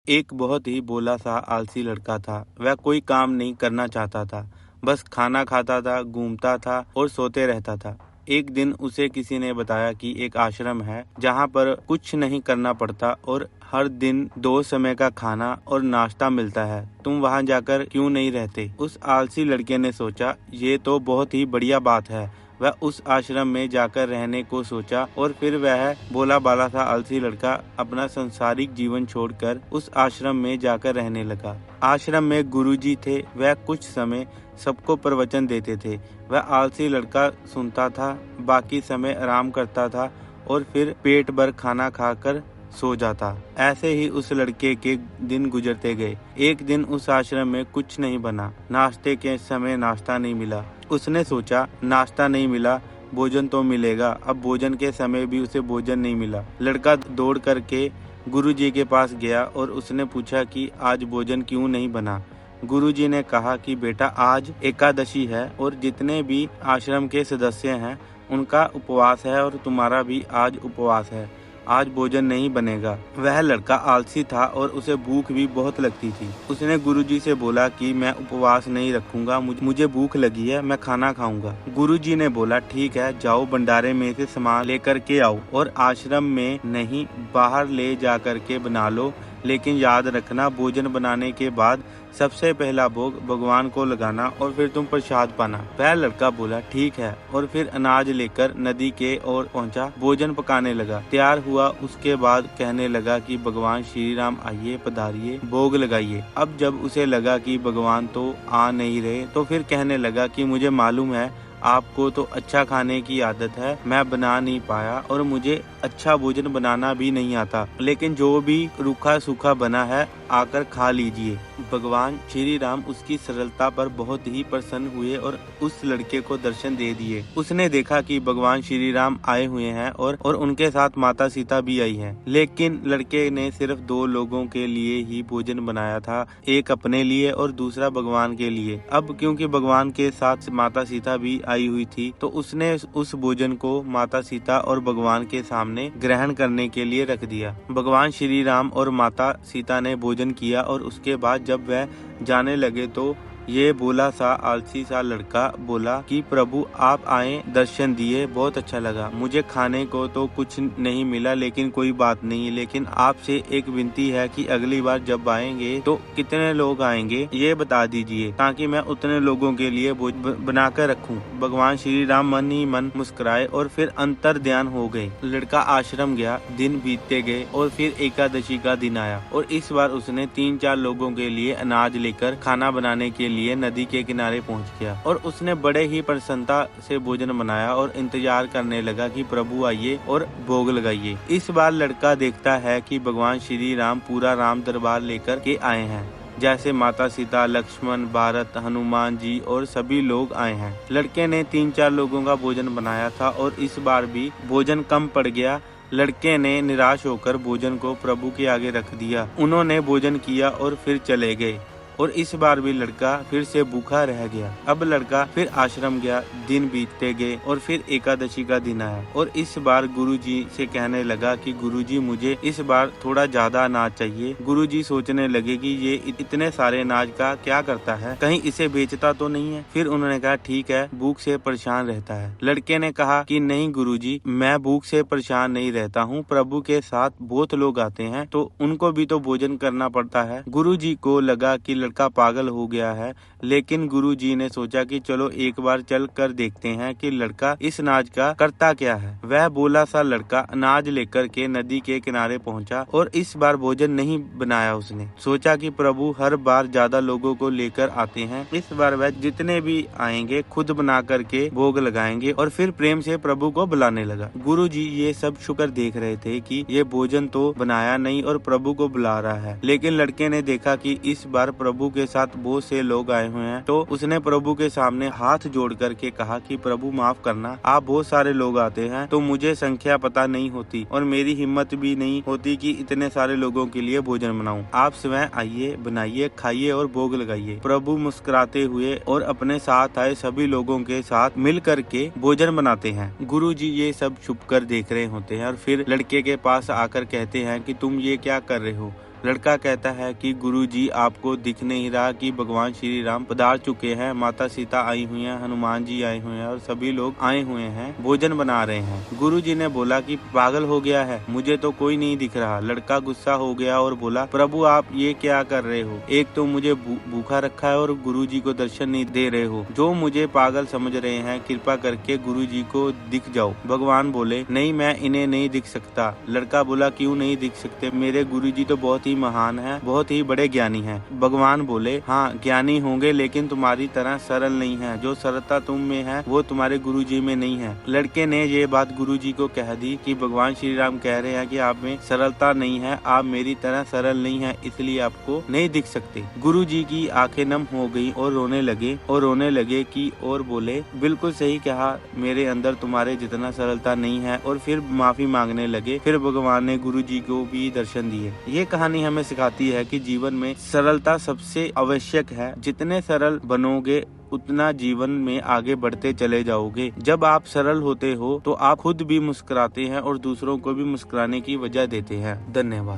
एक बहुत ही भोला सा आलसी लड़का था। वह कोई काम नहीं करना चाहता था, बस खाना खाता था, घूमता था और सोते रहता था। एक दिन उसे किसी ने बताया कि एक आश्रम है जहाँ पर कुछ नहीं करना पड़ता और हर दिन 2 समय का खाना और नाश्ता मिलता है। तुम वहाँ जाकर क्यों नहीं रहते? उस आलसी लड़के ने सोचा, ये तो बहुत ही बढ़िया बात है। वह उस आश्रम में जाकर रहने को सोचा और फिर वह भोला बाला सा आलसी लड़का अपना संसारिक जीवन छोड़कर उस आश्रम में जाकर रहने लगा। आश्रम में गुरुजी थे। वह कुछ समय सबको प्रवचन देते थे। वह आलसी लड़का सुनता था, बाकी समय आराम करता था और फिर पेट भर खाना खाकर सो जाता। ऐसे ही उस लड़के के दिन गुजरते गए। एक दिन उस आश्रम में कुछ नहीं बना। नाश्ते के समय नाश्ता नहीं मिला। उसने सोचा, नाश्ता नहीं मिला, भोजन तो मिलेगा। अब भोजन के समय भी उसे भोजन नहीं मिला। लड़का दौड़ करके गुरुजी के पास गया और उसने पूछा कि आज भोजन क्यों नहीं बना। गुरुजी ने कहा कि बेटा, आज एकादशी है और जितने भी आश्रम के सदस्य हैं उनका उपवास है और तुम्हारा भी आज उपवास है। आज भोजन नहीं बनेगा। वह लड़का आलसी था और उसे भूख भी बहुत लगती थी। उसने गुरुजी से बोला कि मैं उपवास नहीं रखूंगा, मुझे भूख लगी है, मैं खाना खाऊंगा। गुरुजी ने बोला, ठीक है, जाओ भंडारे में से सामान लेकर के आओ और आश्रम में नहीं, बाहर ले जा कर के बना लो, लेकिन याद रखना भोजन बनाने के बाद सबसे पहला भोग भगवान को लगाना और फिर तुम प्रसाद पाना। वह लड़का बोला, ठीक है, और फिर अनाज लेकर नदी के ओर पहुंचा। भोजन पकाने लगा। तैयार हुआ, उसके बाद कहने लगा कि भगवान श्री राम आइए, पधारिए, भोग लगाइए। अब जब उसे लगा कि भगवान तो आ नहीं रहे तो फिर कहने लगा कि मुझे मालूम है आपको तो अच्छा खाने की आदत है, मैं बना नहीं पाया और मुझे अच्छा भोजन बनाना भी नहीं आता, लेकिन जो भी रूखा सूखा बना है आकर खा लीजिए। भगवान श्री राम उसकी सरलता पर बहुत ही प्रसन्न हुए और उस लड़के को दर्शन दे दिए। उसने देखा कि भगवान श्री राम आए हुए हैं और उनके साथ माता सीता भी आई है, लेकिन लड़के ने सिर्फ 2 लोगों के लिए ही भोजन बनाया था, एक अपने लिए और दूसरा भगवान के लिए। अब क्योंकि भगवान के साथ माता सीता भी आई हुई थी तो उसने उस भोजन को माता सीता और भगवान के सामने ग्रहण करने के लिए रख दिया। भगवान श्री राम और माता सीता ने भोजन किया और उसके बाद जब वह जाने लगे तो ये भोला सा आलसी सा लड़का बोला कि प्रभु आप आए, दर्शन दिए, बहुत अच्छा लगा। मुझे खाने को तो कुछ नहीं मिला, लेकिन कोई बात नहीं, लेकिन आपसे एक विनती है कि अगली बार जब आएंगे तो कितने लोग आएंगे ये बता दीजिए, ताकि मैं उतने लोगों के लिए भोजन बनाकर रखूं। भगवान श्री राम मन ही मन मुस्कुराए और फिर अंतर ध्यान हो गए। लड़का आश्रम गया, दिन बीतते गए और फिर एकादशी का दिन आया और इस बार उसने 3-4 लोगों के लिए अनाज लेकर खाना बनाने के लिए नदी के किनारे पहुंच गया और उसने बड़े ही प्रसन्नता से भोजन बनाया और इंतजार करने लगा कि प्रभु आइए और भोग लगाइए। इस बार लड़का देखता है कि भगवान श्री राम पूरा राम दरबार लेकर के आए हैं, जैसे माता सीता, लक्ष्मण, भारत, हनुमान जी और सभी लोग आए हैं। लड़के ने 3-4 लोगों का भोजन बनाया था और इस बार भी भोजन कम पड़ गया। लड़के ने निराश होकर भोजन को प्रभु के आगे रख दिया। उन्होंने भोजन किया और फिर चले गए और इस बार भी लड़का फिर से भूखा रह गया। अब लड़का फिर आश्रम गया, दिन बीतते गए और फिर एकादशी का दिन आया और इस बार गुरुजी से कहने लगा कि गुरुजी मुझे इस बार थोड़ा ज्यादा अनाज चाहिए। गुरुजी सोचने लगे कि ये इतने सारे अनाज का क्या करता है, कहीं इसे बेचता तो नहीं है। फिर उन्होंने कहा, ठीक है, भूख से परेशान रहता है। लड़के ने कहा कि नहीं गुरुजी, मैं भूख से परेशान नहीं रहता हूँ, प्रभु के साथ बहुत लोग आते हैं तो उनको भी तो भोजन करना पड़ता है। गुरुजी को लगा कि लड़का पागल हो गया है, लेकिन गुरुजी ने सोचा कि चलो एक बार चल कर देखते हैं कि लड़का इस अनाज का करता क्या है। वह भोला सा लड़का अनाज लेकर के नदी के किनारे पहुंचा और इस बार भोजन नहीं बनाया। उसने सोचा कि प्रभु हर बार ज्यादा लोगों को लेकर आते हैं, इस बार वह जितने भी आएंगे खुद बना करके भोग लगाएंगे और फिर प्रेम से प्रभु को बुलाने लगा। गुरुजी ये सब शुक्र देख रहे थे कि ये भोजन तो बनाया नहीं और प्रभु को बुला रहा है, लेकिन लड़के ने देखा कि इस बार प्रभु के साथ बहुत से लोग आए हुए हैं तो उसने प्रभु के सामने हाथ जोड़ करके कहा कि प्रभु माफ करना, आप बहुत सारे लोग आते हैं तो मुझे संख्या पता नहीं होती और मेरी हिम्मत भी नहीं होती कि इतने सारे लोगों के लिए भोजन बनाऊं। आप स्वयं आइए, बनाइए, खाइए और भोग लगाइए। प्रभु मुस्कुराते हुए और अपने साथ आए सभी लोगों के साथ मिल करके भोजन बनाते हैं। गुरुजी ये सब छुप कर देख रहे होते हैं और फिर लड़के के पास आकर कहते हैं कि तुम ये क्या कर रहे हो, लड़का कहता है कि गुरुजी आपको दिख नहीं रहा कि भगवान श्री राम पधार चुके हैं, माता सीता आई हुई हैं, हनुमान जी आए हुए हैं और सभी लोग आए हुए हैं, भोजन बना रहे हैं। गुरुजी ने बोला कि पागल हो गया है, मुझे तो कोई नहीं दिख रहा। लड़का गुस्सा हो गया और बोला, प्रभु आप ये क्या कर रहे हो? एक तो मुझे भूखा रखा है और गुरुजी को दर्शन नहीं दे रहे हो। जो मुझे पागल समझ रहे हैं कृपा करके गुरुजी को दिख जाओ। भगवान बोले, नहीं मैं इन्हें नहीं दिख सकता। लड़का बोला, क्यों नहीं दिख सकते? मेरे गुरुजी तो बहुत ही महान है, बहुत ही बड़े ज्ञानी हैं। भगवान बोले, हाँ ज्ञानी होंगे लेकिन तुम्हारी तरह सरल नहीं है। जो सरलता तुम में है वो तुम्हारे गुरुजी में नहीं है। लड़के ने ये बात गुरुजी को कह दी कि भगवान श्री राम कह रहे हैं कि आप में सरलता नहीं है, आप मेरी तरह सरल नहीं है, इसलिए आपको नहीं दिख सकते। गुरुजी की आंखें नम हो गई और रोने लगे कि और बोले, बिल्कुल सही कहा, मेरे अंदर तुम्हारे जितना सरलता नहीं है। और फिर माफी मांगने लगे। फिर भगवान ने गुरुजी को भी दर्शन दिए। ये कहानी हमें सिखाती है कि जीवन में सरलता सबसे आवश्यक है। जितने सरल बनोगे उतना जीवन में आगे बढ़ते चले जाओगे। जब आप सरल होते हो तो आप खुद भी मुस्कुराते हैं और दूसरों को भी मुस्कुराने की वजह देते हैं। धन्यवाद।